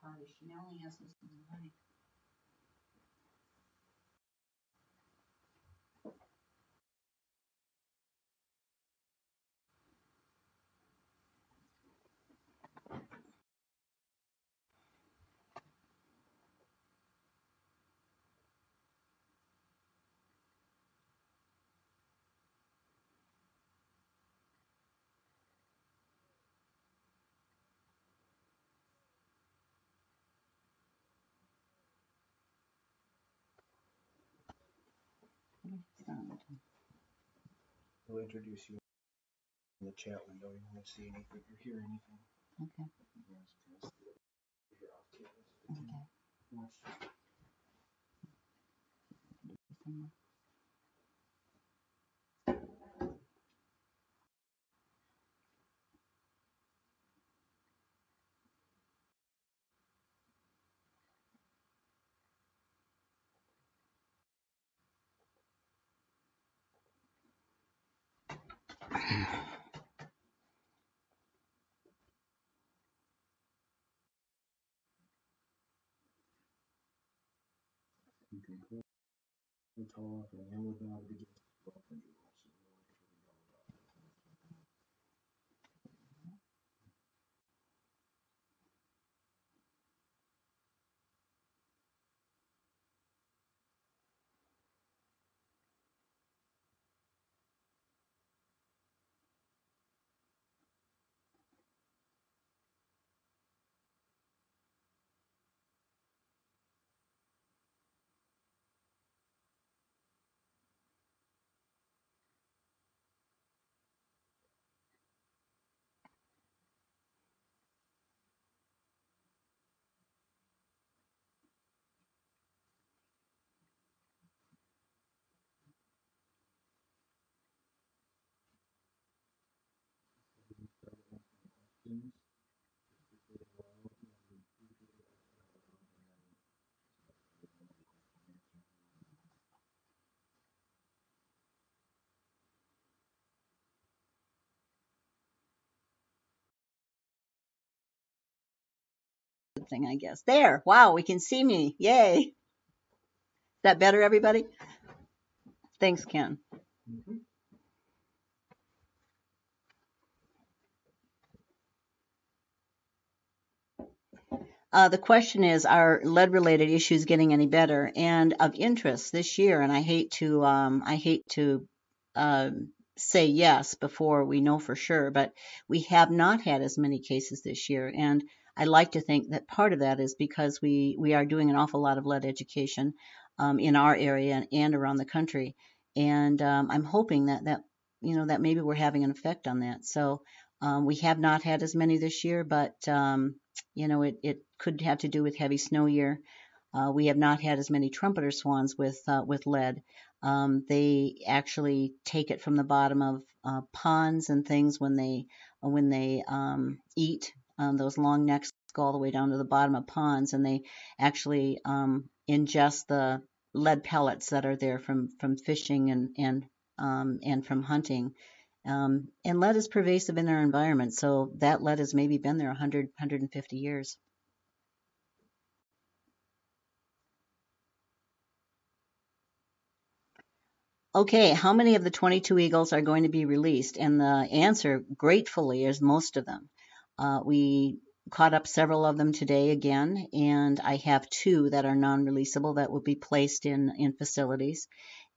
party. She only has this money. We'll introduce you in the chat window. You won't see anything or hear anything. Okay. Okay. You can click and talk and yell about it. Thing, I guess. There. Wow, we can see me. Yay. Is that better, everybody? Thanks, Ken. The question is, are lead-related issues getting any better? And of interest this year, and I hate to say yes before we know for sure, but we have not had as many cases this year. And I like to think that part of that is because we are doing an awful lot of lead education in our area and around the country. And I'm hoping that maybe we're having an effect on that. So we have not had as many this year, but it could have to do with heavy snow year. We have not had as many trumpeter swans with lead. They actually take it from the bottom of ponds and things when they eat. Those long necks go all the way down to the bottom of ponds, and they actually ingest the lead pellets that are there from fishing and from hunting. And lead is pervasive in our environment, so that lead has maybe been there 100, 150 years. Okay, how many of the 22 eagles are going to be released? And the answer, gratefully, is most of them. We caught up several of them today again, and I have 2 that are non-releasable that will be placed in facilities,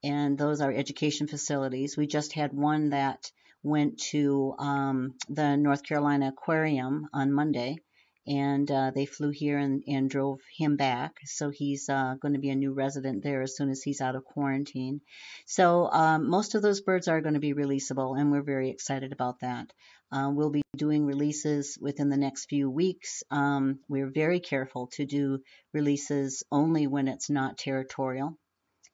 and those are education facilities. We just had one that went to the North Carolina Aquarium on Monday, and they flew here and drove him back. So he's going to be a new resident there as soon as he's out of quarantine. So most of those birds are going to be releasable, and we're very excited about that. We'll be doing releases within the next few weeks. We're very careful to do releases only when it's not territorial.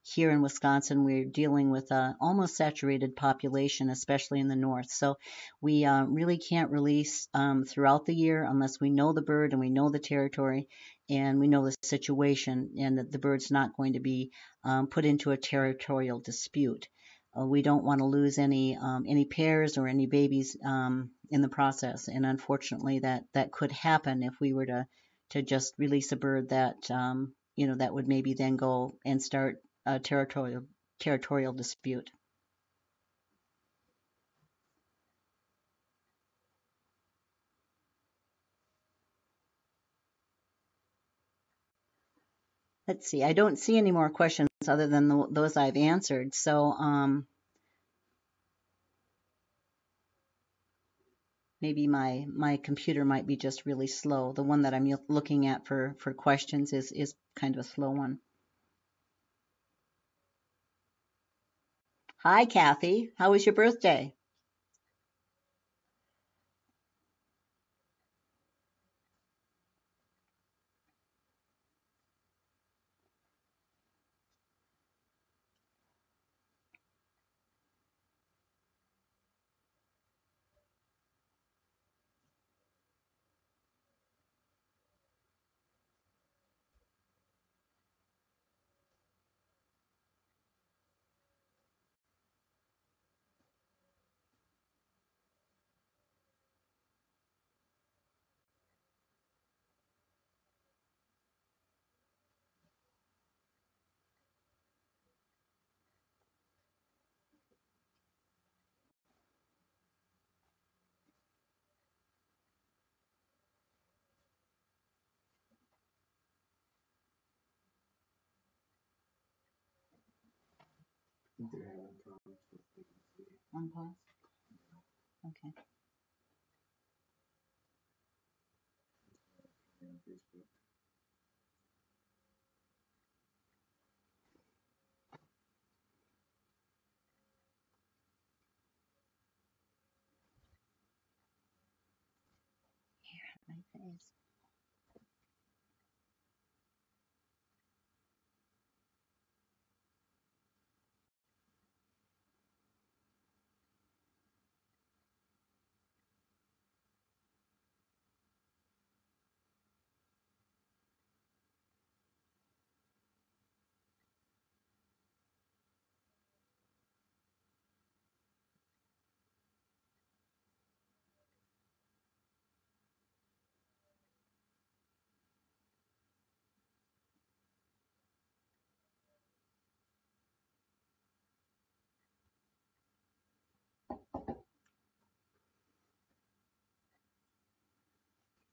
Here in Wisconsin, we're dealing with an almost saturated population, especially in the north. So we really can't release throughout the year unless we know the bird and we know the territory and we know the situation and that the bird's not going to be put into a territorial dispute. We don't want to lose any pairs or any babies in the process, and unfortunately, that could happen if we were to just release a bird that that would maybe then go and start a territorial dispute. Let's see. I don't see any more questions other than those I've answered. So maybe my computer might be just really slow. The one that I'm looking at for questions is kind of a slow one. Hi, Kathy. How was your birthday? I think they're having problems with the On pause. Okay. on Facebook. My face.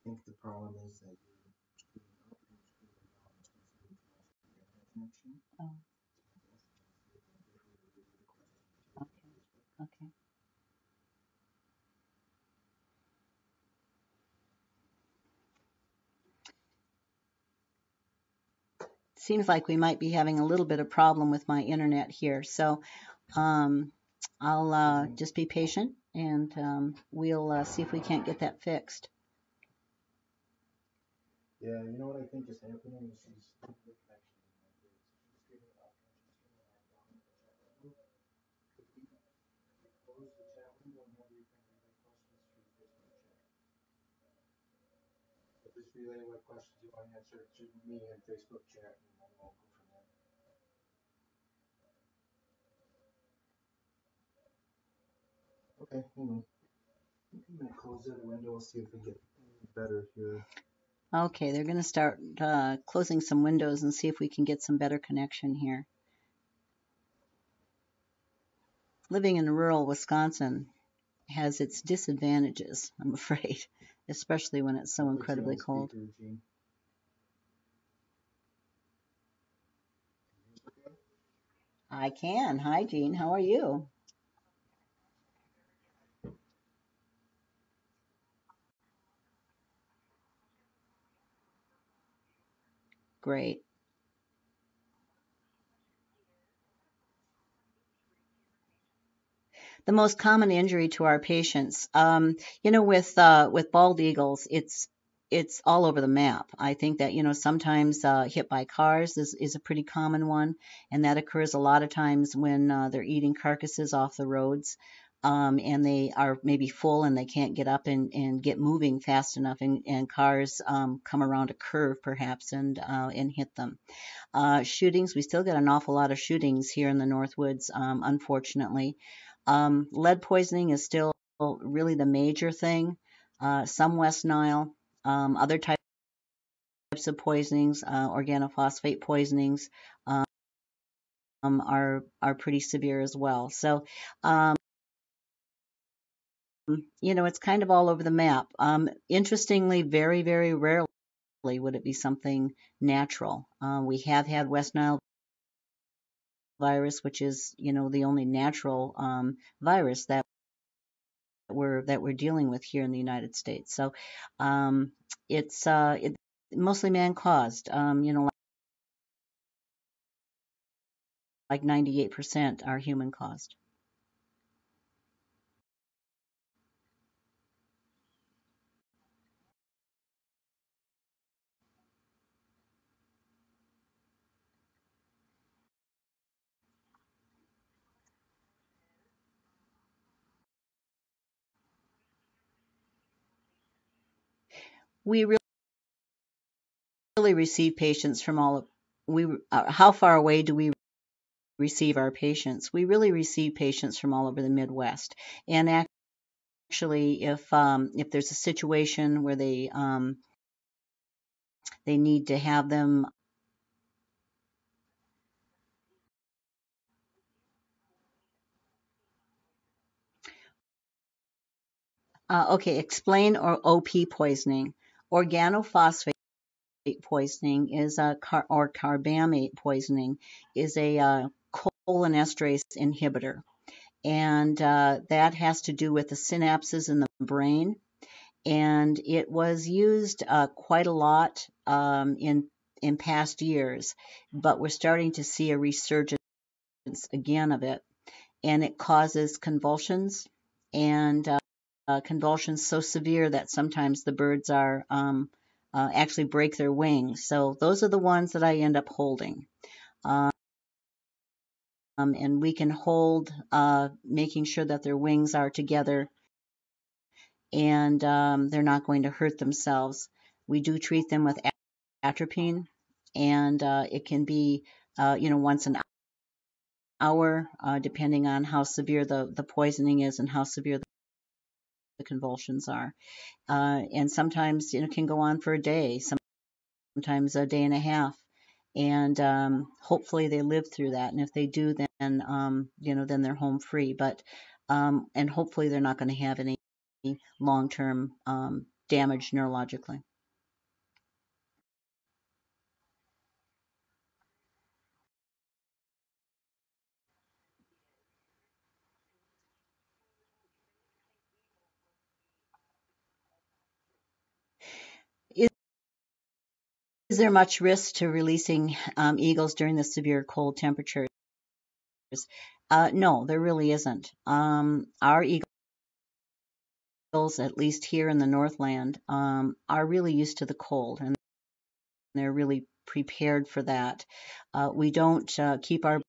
I think the problem is that you're screwing up and you're screwing down. It's not something close to the internet connection. Oh, So I guess I'll see if I can get her to review the questions too on okay. Facebook. Okay. Seems like we might be having a little bit of problem with my internet here. So um, I'll just be patient and we'll see if we can't get that fixed. Yeah, you know what I think is happening is she's the connection is not great. So she's getting up and she's turning that down in the chat window. Could we close the chat window and have you kind of relay questions through the Facebook chat? So just relay what questions you want answered to me in Facebook chat, and then we'll go from there. Okay, hang on. I'm gonna close the other window, see if we get better here. Okay, they're going to start closing some windows and see if we can get some better connection here. Living in rural Wisconsin has its disadvantages, I'm afraid, especially when it's so I'll put you incredibly on cold. speaker, Gene. Okay. I can. Hi, Jean. How are you? Great. The most common injury to our patients. With bald eagles, it's all over the map. I think that sometimes hit by cars is a pretty common one, and that occurs a lot of times when they're eating carcasses off the roads. And they are maybe full and they can't get up and get moving fast enough, and cars come around a curve perhaps and hit them. Shootings, we still get an awful lot of shootings here in the Northwoods, unfortunately. Lead poisoning is still really the major thing. Some West Nile, other types types of poisonings, organophosphate poisonings, are pretty severe as well. So, um, it's kind of all over the map. Interestingly, very, very rarely would it be something natural. We have had West Nile virus, which is, the only natural virus that we're dealing with here in the United States. So, um, it's mostly man caused. Like 98% are human caused. We really receive patients from all of we how far away do we receive our patients? We really receive patients from all over the Midwest. And actually, if there's a situation where they need to have them, okay, explain or OP poisoning. Organophosphate poisoning is or carbamate poisoning is a cholinesterase inhibitor, and that has to do with the synapses in the brain. And it was used quite a lot in past years, but we're starting to see a resurgence again of it, and it causes convulsions, and convulsions so severe that sometimes the birds are actually break their wings. So those are the ones that I end up holding. Um, and we can hold, making sure that their wings are together and they're not going to hurt themselves. We do treat them with atropine, and it can be, once an hour, depending on how severe the poisoning is and how severe the convulsions are. And sometimes, can go on for a day, sometimes a day and a half. And hopefully they live through that. And if they do, then, then they're home free. But, and hopefully they're not going to have any long-term damage neurologically. Is there much risk to releasing eagles during the severe cold temperatures? No, there really isn't. Our eagles, at least here in the Northland, are really used to the cold, and they're really prepared for that. We don't keep our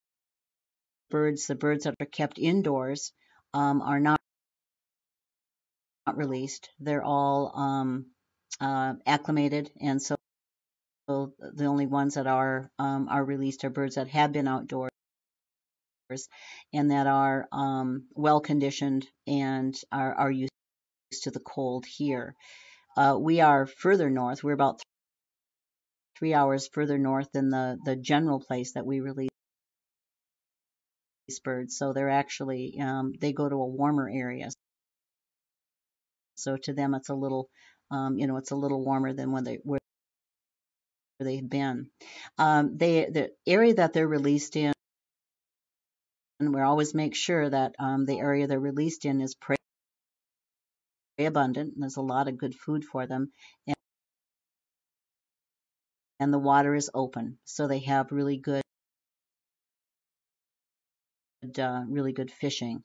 birds, the birds that are kept indoors, are not released. They're all acclimated, and so the only ones that are released are birds that have been outdoors and that are well conditioned and are used to the cold here. We are further north. We're about 3 hours further north than the general place that we release birds. So they're actually they go to a warmer area. So to them, it's a little it's a little warmer than where they've been. The area that they're released in, we always make sure that the area they're released in is prey abundant, and there's a lot of good food for them, and the water is open, so they have really good fishing.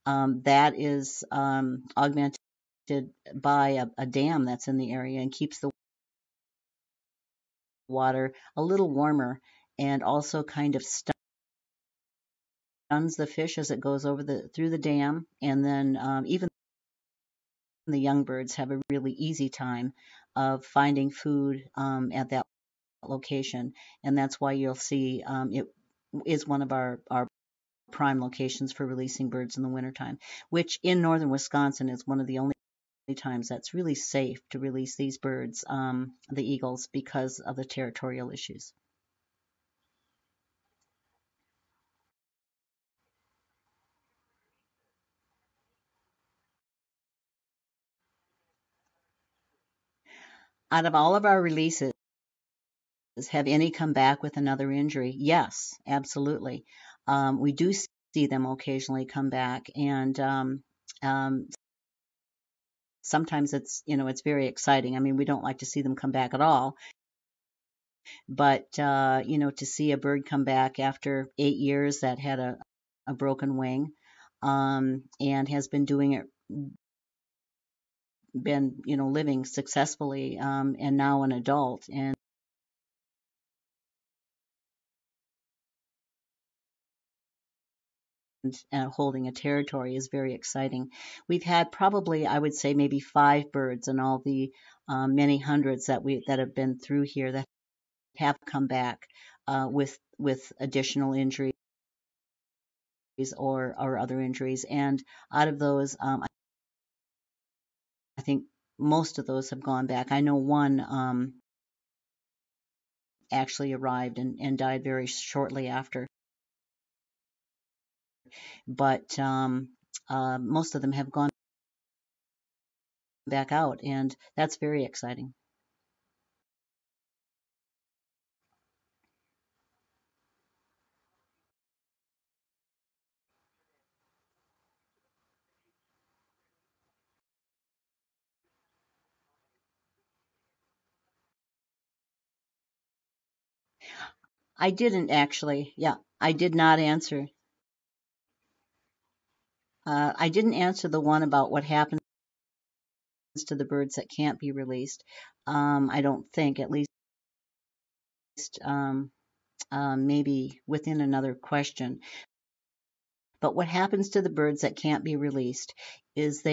That is augmented by a dam that's in the area and keeps the water a little warmer, and also kind of stuns the fish as it goes over through the dam, and then even the young birds have a really easy time of finding food at that location, and that's why you'll see it is one of our prime locations for releasing birds in the wintertime, which in northern Wisconsin is one of the only times that's really safe to release these birds, the eagles, because of the territorial issues. Out of all of our releases, have any come back with another injury? Yes, absolutely. We do see them occasionally come back, and um, sometimes it's very exciting. I mean, we don't like to see them come back at all, but to see a bird come back after 8 years that had a broken wing, and has been doing it, been living successfully, and now an adult, and holding a territory is very exciting. We've had probably, I would say, maybe 5 birds in all the many hundreds that have been through here that have come back with additional injuries or other injuries. And out of those, I think most of those have gone back. I know one actually arrived and died very shortly after, but most of them have gone back out, and that's very exciting. I didn't actually. Yeah, I did not answer. I didn't answer the one about what happens to the birds that can't be released. I don't think, at least, maybe within another question. But what happens to the birds that can't be released is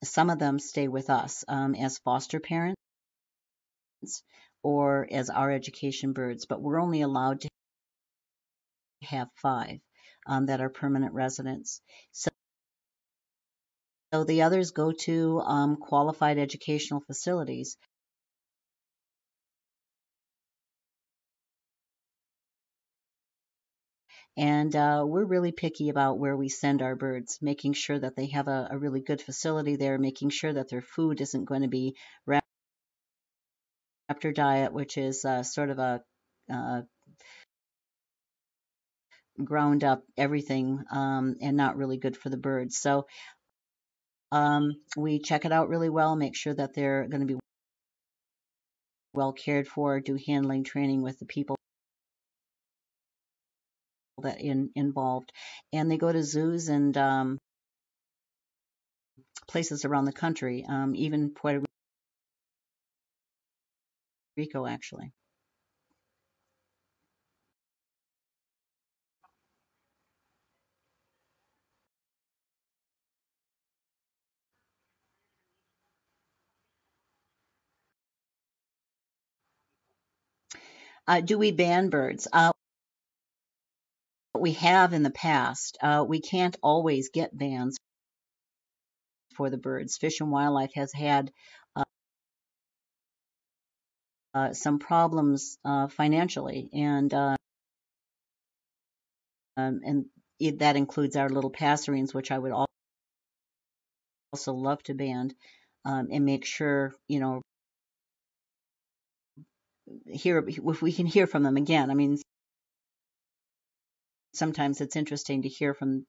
some of them stay with us as foster parents or as our education birds, but we're only allowed to have 5 that are permanent residents. So the others go to qualified educational facilities. And we're really picky about where we send our birds, making sure that they have a really good facility there, making sure that their food isn't going to be raptor diet, which is sort of a uh, ground up everything, and not really good for the birds. So we check it out really well, make sure that they're going to be well cared for, do handling training with the people that involved, and they go to zoos and places around the country, even Puerto Rico, actually. Do we ban birds? We have in the past. We can't always get bans for the birds. Fish and Wildlife has had some problems financially, and that includes our little passerines, which I would also love to ban, and make sure hear if we can hear from them again. I mean, sometimes it's interesting to hear from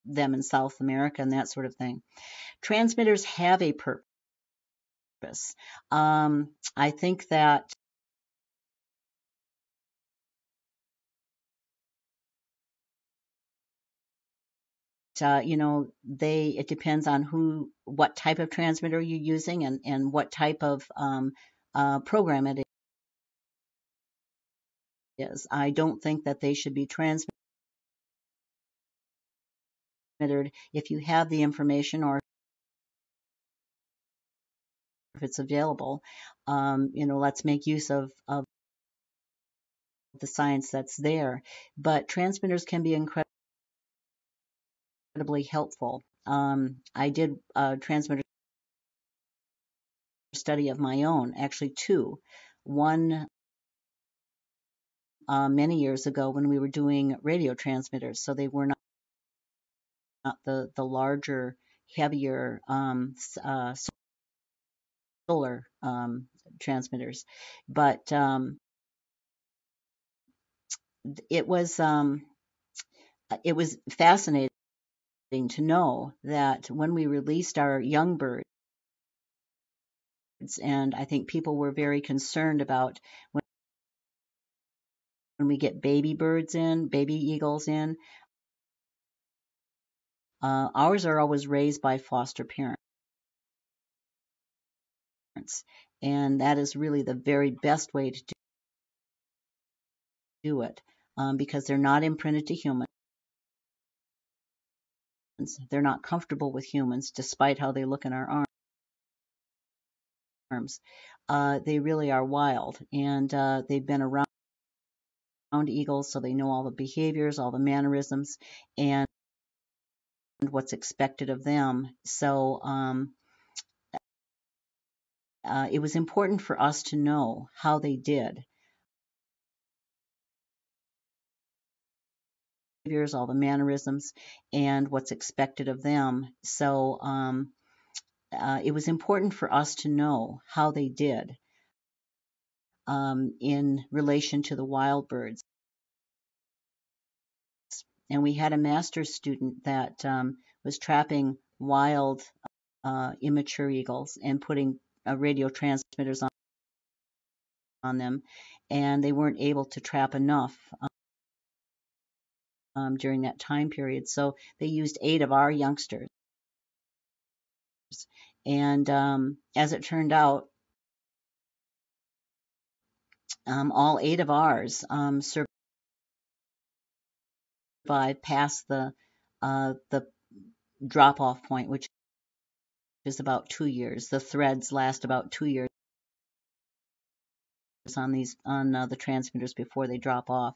them in South America and that sort of thing. Transmitters have a purpose. I think that it depends on what type of transmitter you're using, and what type of program it is. I don't think that they should be transmitted if you have the information or if it's available. Let's make use of the science that's there. But transmitters can be incredibly incredibly helpful. I did a transmitter study of my own, actually two. One many years ago when we were doing radio transmitters, so they were not the larger, heavier solar transmitters, but it was fascinating to know that when we released our young birds, and I think people were very concerned about when we get baby birds in, baby eagles in, ours are always raised by foster parents. And that is really the very best way to do it because they're not imprinted to humans. They're not comfortable with humans despite how they look in our arms. They really are wild, and they've been around eagles, so they know all the behaviors, all the mannerisms, and what's expected of them. So it was important for us to know how they did. Behaviors, all the mannerisms, and what's expected of them. So it was important for us to know how they did in relation to the wild birds. And we had a master's student that was trapping wild immature eagles and putting radio transmitters on them, and they weren't able to trap enough during that time period. So they used 8 of our youngsters. And as it turned out, all 8 of ours survived past the drop off point, which is about 2 years. The threads last about 2 years on the transmitters before they drop off.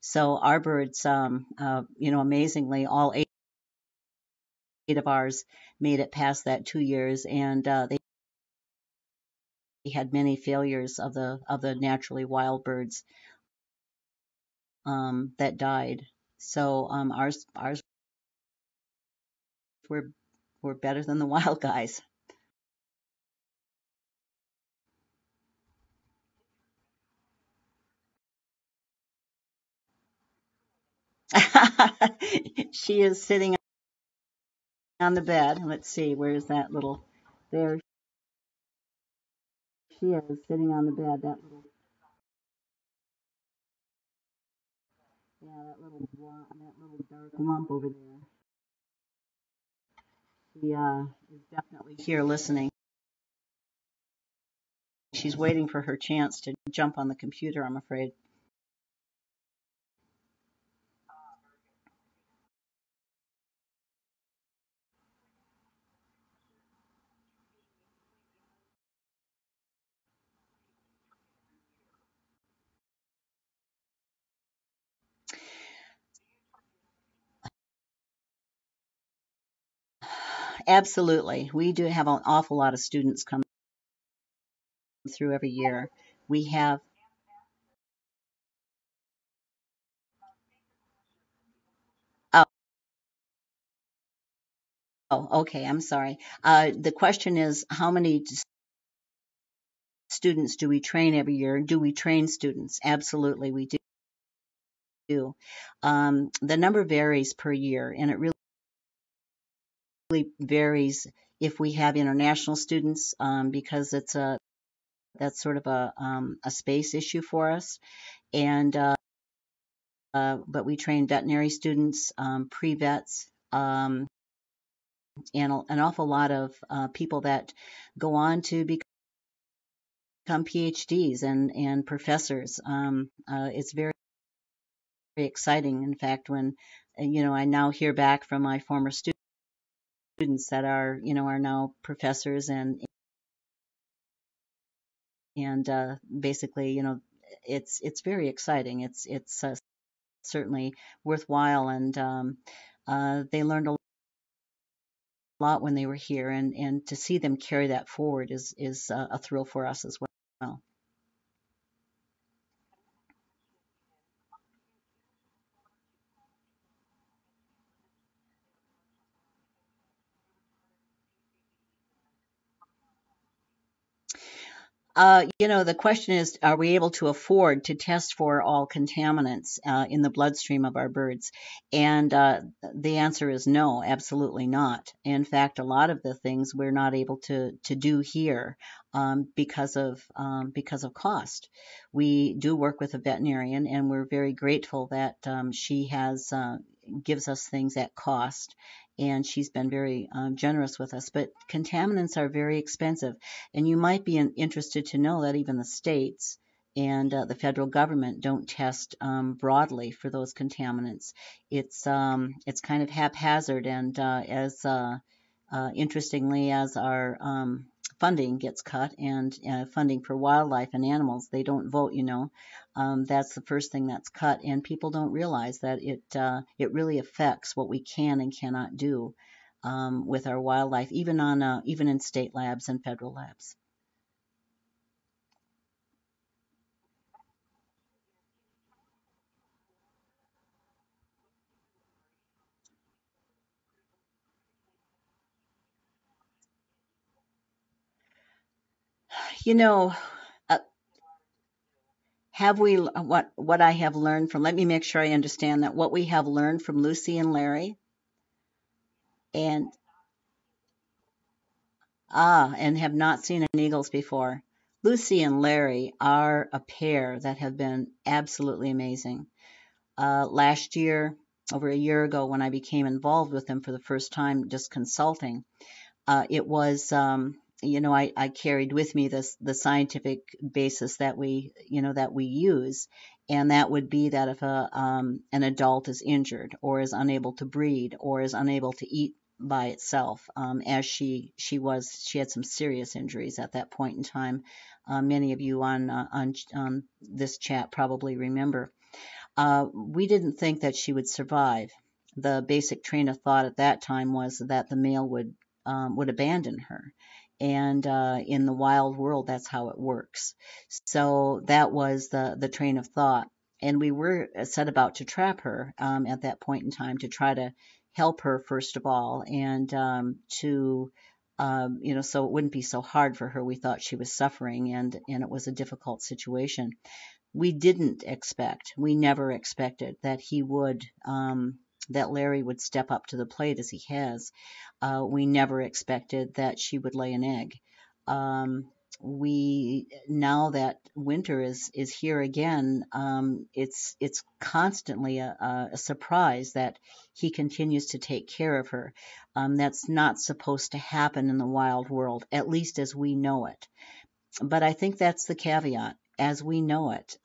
So our birds, amazingly, all 8 of ours made it past that 2 years, and they had many failures of the naturally wild birds that died. So ours were better than the wild guys. She is sitting on the bed. Let's see, where's that little? There she is sitting on the bed. That little dark lump over there. She is definitely here listening. She's waiting for her chance to jump on the computer, I'm afraid. Absolutely. We do have an awful lot of students come through every year. We have, oh, okay, I'm sorry. The question is, how many students do we train every year? Do we train students? Absolutely, we do. The number varies per year, and it really varies if we have international students because that's sort of a space issue for us. And but we train veterinary students, pre-vets, and an awful lot of people that go on to become PhDs and professors. It's very exciting. In fact, when I now hear back from my former students that are now professors and basically, it's very exciting. It's certainly worthwhile. And they learned a lot when they were here, and to see them carry that forward is a thrill for us as well. The question is, are we able to afford to test for all contaminants in the bloodstream of our birds? And the answer is no, absolutely not. In fact, a lot of the things we're not able to do here because of cost. We do work with a veterinarian, and we're very grateful that she has gives us things at cost. And she's been very generous with us. But contaminants are very expensive. And you might be interested to know that even the states and the federal government don't test broadly for those contaminants. It's kind of haphazard, and as interestingly as our funding gets cut, and funding for wildlife and animals, they don't vote. That's the first thing that's cut, and people don't realize that it really affects what we can and cannot do with our wildlife, even in state labs and federal labs. You know, uh, have we what I have learned from? Let me make sure I understand that what we have learned from Lucy and Larry, and and have not seen an eagles before. Lucy and Larry are a pair that have been absolutely amazing. Last year, over a year ago, when I became involved with them for the first time, just consulting, it was I carried with me the scientific basis that we use, and that would be that if an adult is injured or is unable to breed or is unable to eat by itself, as she had some serious injuries at that point in time. Many of you on this chat probably remember. We didn't think that she would survive. The basic train of thought at that time was that the male would abandon her, and in the wild world, that's how it works. So that was the train of thought, and we were set about to trap her at that point in time to try to help her first of all, and to so it wouldn't be so hard for her. We thought she was suffering, and it was a difficult situation. We didn't expect, we never expected that that Larry would step up to the plate as he has. We never expected that she would lay an egg. We Now that winter is here again, it's constantly a surprise that he continues to take care of her. That's not supposed to happen in the wild world, at least as we know it. But I think that's the caveat. As we know it,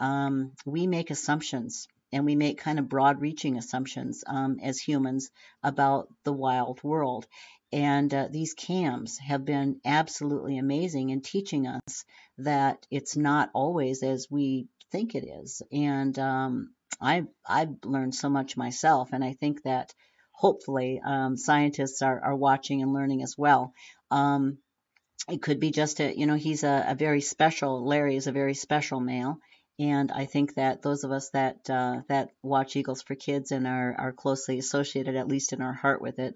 we make assumptions, and we make kind of broad reaching assumptions as humans about the wild world. And these cams have been absolutely amazing in teaching us that it's not always as we think it is. And I've learned so much myself, and I think that hopefully scientists are watching and learning as well. Um, it could be just he's a very special, Larry is a very special male. And I think that those of us that watch Eagles for Kids and are closely associated, at least in our heart, with it,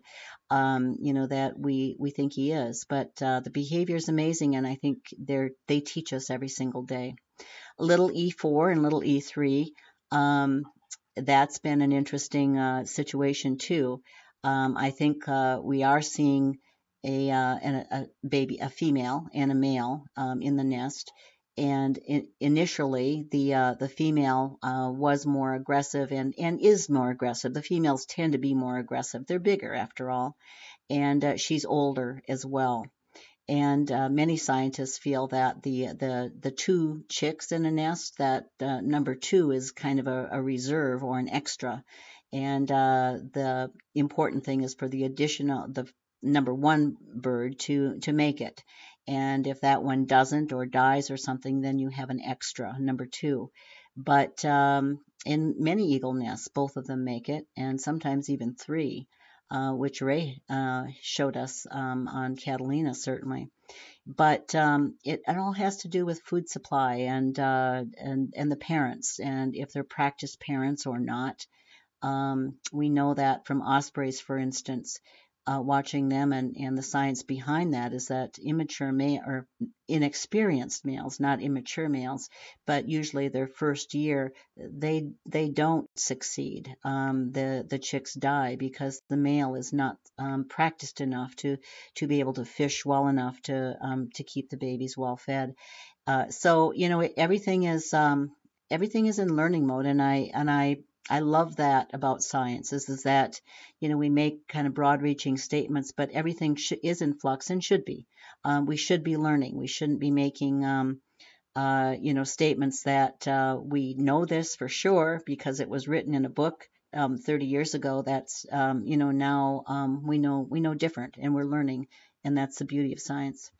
that we think he is. But the behavior is amazing, and I think they teach us every single day. Little E4 and little E3, um, that's been an interesting situation too. I think we are seeing a baby, a female and a male in the nest. And initially, the female was more aggressive and is more aggressive. The females tend to be more aggressive. They're bigger after all, and she's older as well. And many scientists feel that the two chicks in a nest, that number two is kind of a reserve or an extra. And the important thing is for the number one bird to make it. And if that one doesn't or dies or something, then you have an extra, number two. But in many eagle nests, both of them make it, and sometimes even three, which Ray showed us on Catalina, certainly. But it all has to do with food supply and the parents, and if they're practiced parents or not. We know that from ospreys, for instance, watching them and the science behind that is that immature male or inexperienced males, not immature males, but usually their first year, they don't succeed. The chicks die because the male is not practiced enough to be able to fish well enough to keep the babies well fed. So everything is in learning mode, and I love that about science is that we make kind of broad-reaching statements, but everything is in flux and should be. We should be learning. We shouldn't be making statements that we know this for sure because it was written in a book 30 years ago. That's now we know different, and we're learning, and that's the beauty of science.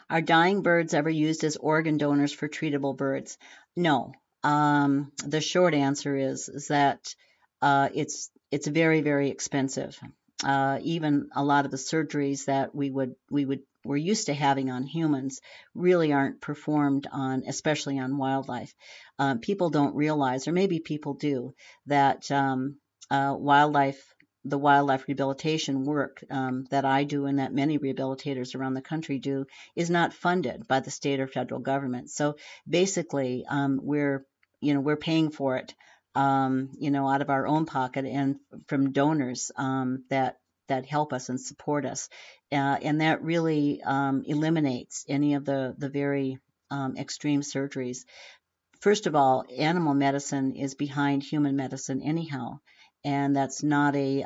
Are dying birds ever used as organ donors for treatable birds? No. The short answer is that it's very, very expensive. Even a lot of the surgeries that we're used to having on humans really aren't performed on, especially on wildlife. People don't realize, or maybe people do, that wildlife the wildlife rehabilitation work that I do and that many rehabilitators around the country do is not funded by the state or federal government. So basically, we're paying for it, out of our own pocket and from donors that help us and support us, and that really eliminates any of the very extreme surgeries. First of all, animal medicine is behind human medicine anyhow, and that's not any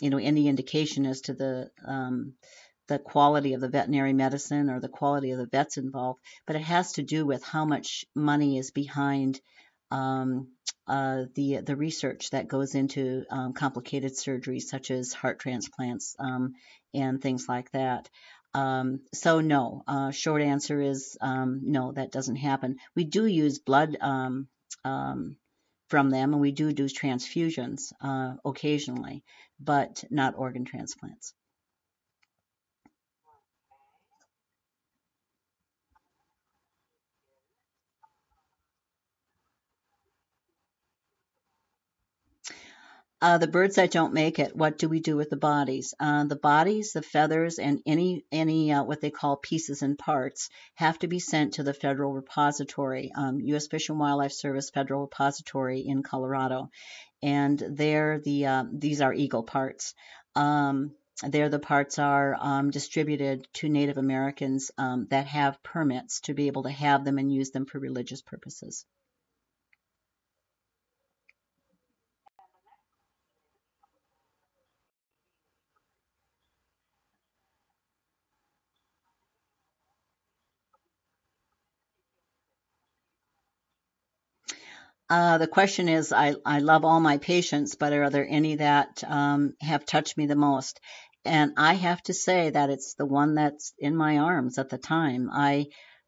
indication as to the quality of the veterinary medicine or the quality of the vets involved, but it has to do with how much money is behind um, the research that goes into complicated surgeries such as heart transplants and things like that. So no, short answer is no, that doesn't happen. We do use blood um, from them, and we do transfusions occasionally, but not organ transplants. The birds that don't make it, what do we do with the bodies? The bodies, the feathers, and any what they call pieces and parts have to be sent to the federal repository, U.S. Fish and Wildlife Service Federal Repository in Colorado, and there these are eagle parts. There the parts are distributed to Native Americans that have permits to be able to have them and use them for religious purposes. The question is, I love all my patients, but are there any that have touched me the most? And I have to say that it's the one that's in my arms at the time.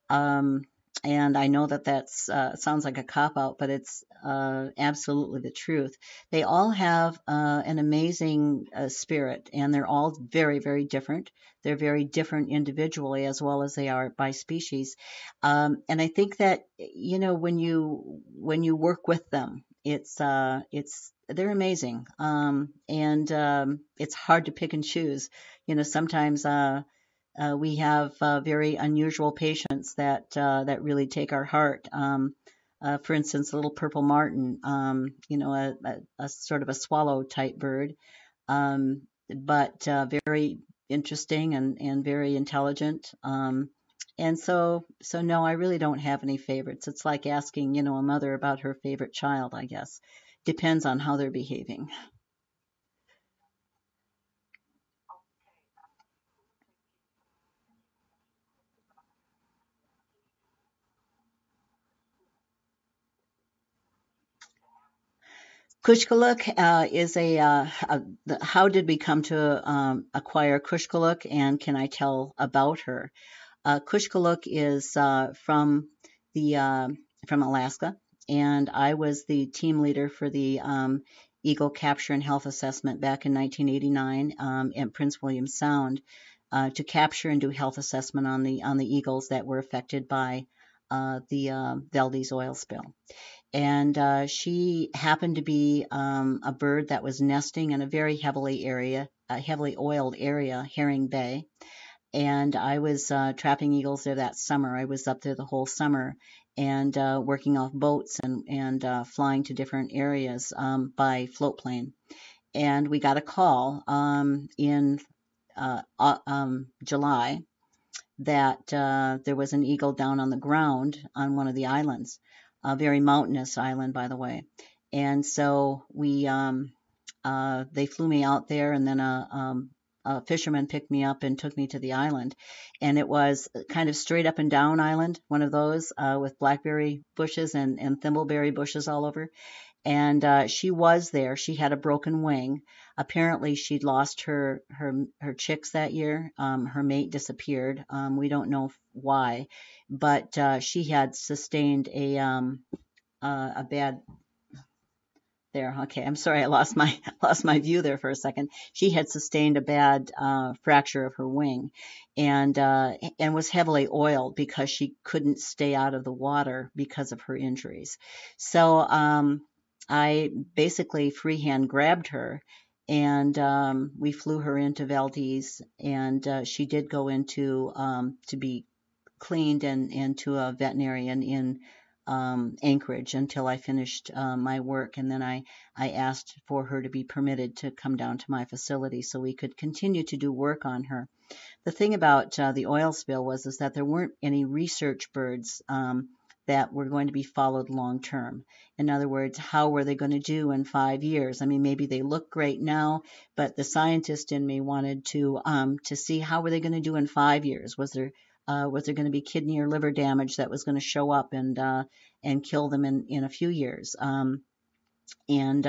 Um, and I know that that's sounds like a cop out, but it's absolutely the truth. They all have an amazing spirit, and they're all very, very different. They're very different individually as well as they are by species. And I think that when you work with them, it's they're amazing, and it's hard to pick and choose. Sometimes we have very unusual patients that really take our heart. For instance, the little purple martin, a sort of a swallow type bird, but very interesting and very intelligent. And so no, I really don't have any favorites. It's like asking, a mother about her favorite child, I guess. Depends on how they're behaving. Kushkaluk is how did we come to acquire Kushkaluk, and can I tell about her? Kushkaluk is the from Alaska, and I was the team leader for the Eagle Capture and Health Assessment back in 1989 at Prince William Sound to capture and do health assessment on the eagles that were affected by the Valdez oil spill. And she happened to be a bird that was nesting in a very heavily oiled area, Herring Bay, and I was trapping eagles there that summer. I was up there the whole summer and working off boats and flying to different areas by float plane. And we got a call in July that there was an eagle down on the ground on one of the islands, a very mountainous island, by the way. And so they flew me out there, and then a fisherman picked me up and took me to the island. And it was kind of straight up and down island, one of those with blackberry bushes and thimbleberry bushes all over. And she was there. She had a broken wing. Apparently, she'd lost her chicks that year. Her mate disappeared. We don't know why, but she had sustained a bad there. Okay, I'm sorry, I lost my lost my view there for a second. She had sustained a bad fracture of her wing, and was heavily oiled because she couldn't stay out of the water because of her injuries. So I basically freehand grabbed her, and we flew her into Valdez, and she did go into to be cleaned and to a veterinarian in Anchorage until I finished my work. And then I asked for her to be permitted to come down to my facility so we could continue to do work on her. The thing about the oil spill was is that there weren't any research birds that were going to be followed long term. In other words, how were they going to do in 5 years? I mean, maybe they look great now, but the scientist in me wanted to see how were they going to do in 5 years. Was there going to be kidney or liver damage that was going to show up and kill them in a few years? And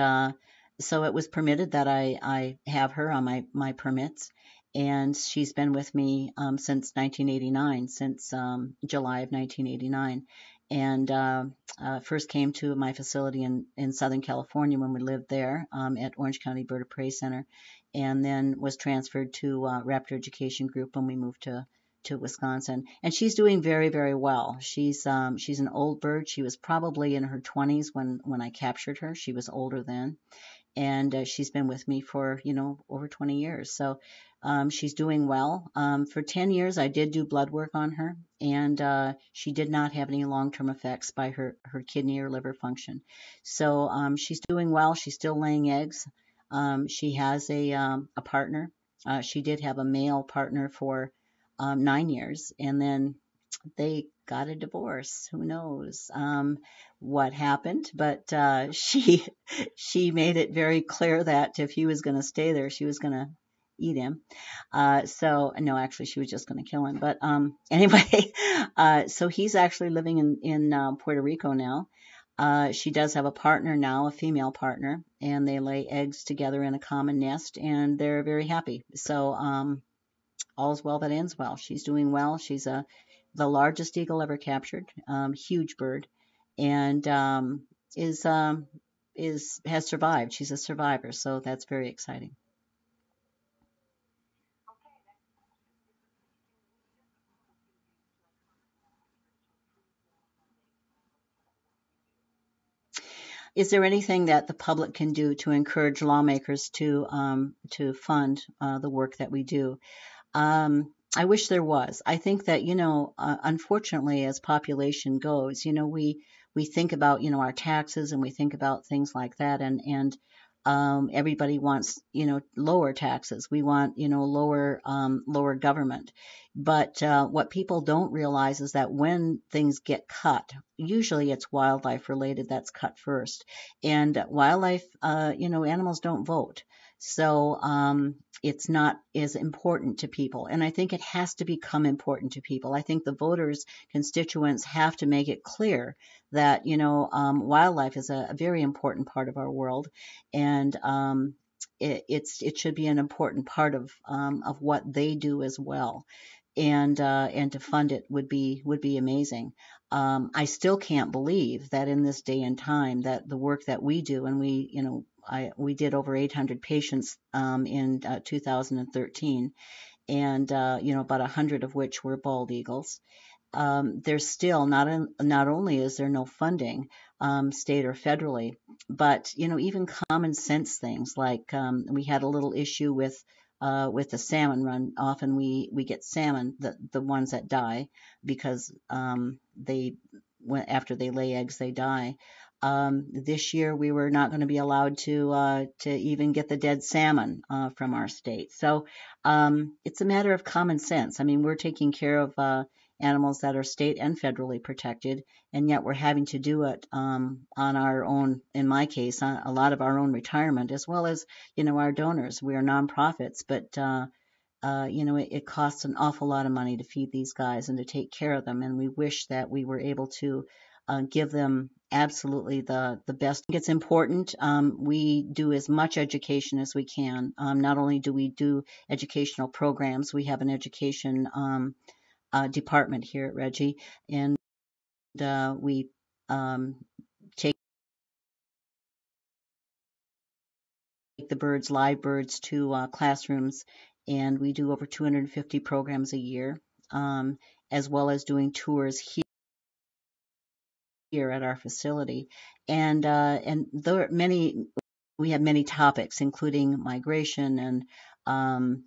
so it was permitted that I have her on my permits, and she's been with me since 1989, since July of 1989, and first came to my facility in Southern California when we lived there at Orange County Bird of Prey Center, and then was transferred to Raptor Education Group when we moved to Wisconsin, and she's doing very, very well. She's an old bird. She was probably in her 20s when I captured her. She was older then, and she's been with me for over 20 years. So she's doing well. For 10 years, I did do blood work on her, and she did not have any long-term effects by her kidney or liver function. So she's doing well. She's still laying eggs. She has a partner. She did have a male partner for 9 years, and then they got a divorce. Who knows what happened? But she made it very clear that if he was going to stay there, she was going to eat him. So no, actually, she was just going to kill him. But anyway, so he's actually living in Puerto Rico now. She does have a partner now, a female partner, and they lay eggs together in a common nest, and they're very happy. So all's well that ends well. She's doing well. She's the largest eagle ever captured, huge bird, and is has survived. She's a survivor, so that's very exciting. Is there anything that the public can do to encourage lawmakers to fund the work that we do? I wish there was. I think that, unfortunately, as population goes, we think about, our taxes, and we think about things like that, and everybody wants, lower taxes. We want, lower government. But what people don't realize is that when things get cut, usually it's wildlife related that's cut first. And wildlife, animals don't vote. So it's not as important to people. And I think it has to become important to people. I think the voters, constituents have to make it clear that, wildlife is a very important part of our world. And it should be an important part of what they do as well. And to fund it would be amazing. I still can't believe that in this day and time that the work that we do, and we did over 800 patients in 2013, and about 100 of which were bald eagles. There's still not only is there no funding, state or federally, but even common sense things like we had a little issue with the salmon run. Often we get salmon, the ones that die because they after they lay eggs they die. This year we were not going to be allowed to even get the dead salmon from our state. So it's a matter of common sense. I mean, we're taking care of animals that are state and federally protected, and yet we're having to do it on our own, in my case, on a lot of our own retirement, as well as, our donors. We are nonprofits, but, it costs an awful lot of money to feed these guys and to take care of them, and we wish that we were able to give them absolutely the best. I think it's important. We do as much education as we can. Not only do we do educational programs, we have an education department here at Reggie, and we um, take the live birds, to classrooms, and we do over 250 programs a year, um, as well as doing tours here at our facility. And there are many. We have many topics, including migration and um,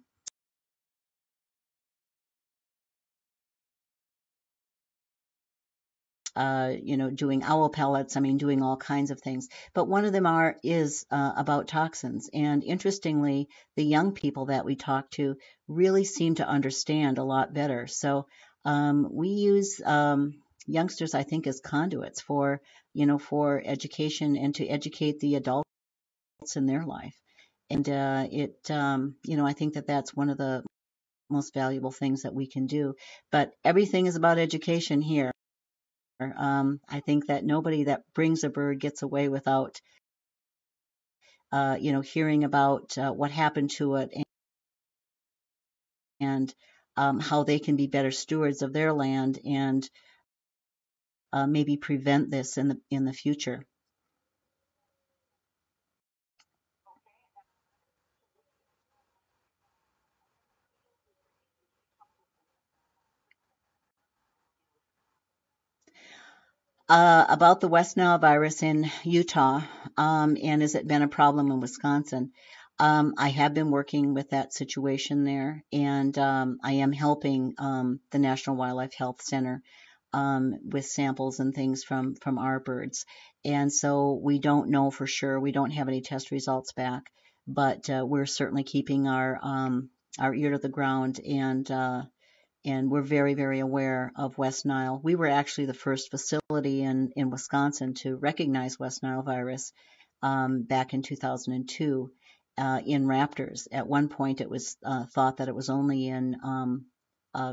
doing owl pellets. I mean, doing all kinds of things. But one of them is about toxins. And interestingly, the young people that we talk to really seem to understand a lot better. So we use youngsters, I think, as conduits for education and to educate the adults in their life. And I think that that's one of the most valuable things that we can do. But everything is about education here. I think that nobody that brings a bird gets away without, hearing about what happened to it, and how they can be better stewards of their land and maybe prevent this in the future. About the West Nile virus in Utah, and has it been a problem in Wisconsin? I have been working with that situation there, and I am helping the National Wildlife Health Center with samples and things from our birds. And so we don't know for sure. We don't have any test results back, but we're certainly keeping our ear to the ground, and we're very, very aware of West Nile. We were actually the first facility in Wisconsin to recognize West Nile virus back in 2002 in raptors. At one point, it was thought that it was only in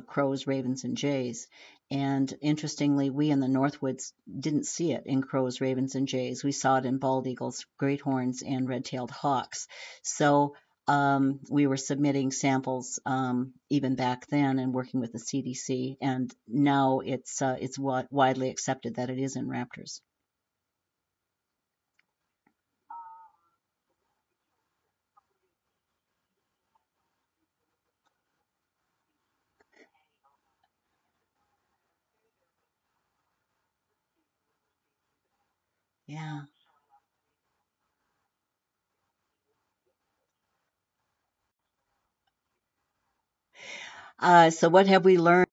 crows, ravens, and jays. And interestingly, we in the Northwoods didn't see it in crows, ravens, and jays. We saw it in bald eagles, great horns, and red-tailed hawks. So we were submitting samples even back then and working with the CDC, and now it's widely accepted that it is in raptors. Yeah. So what have we learned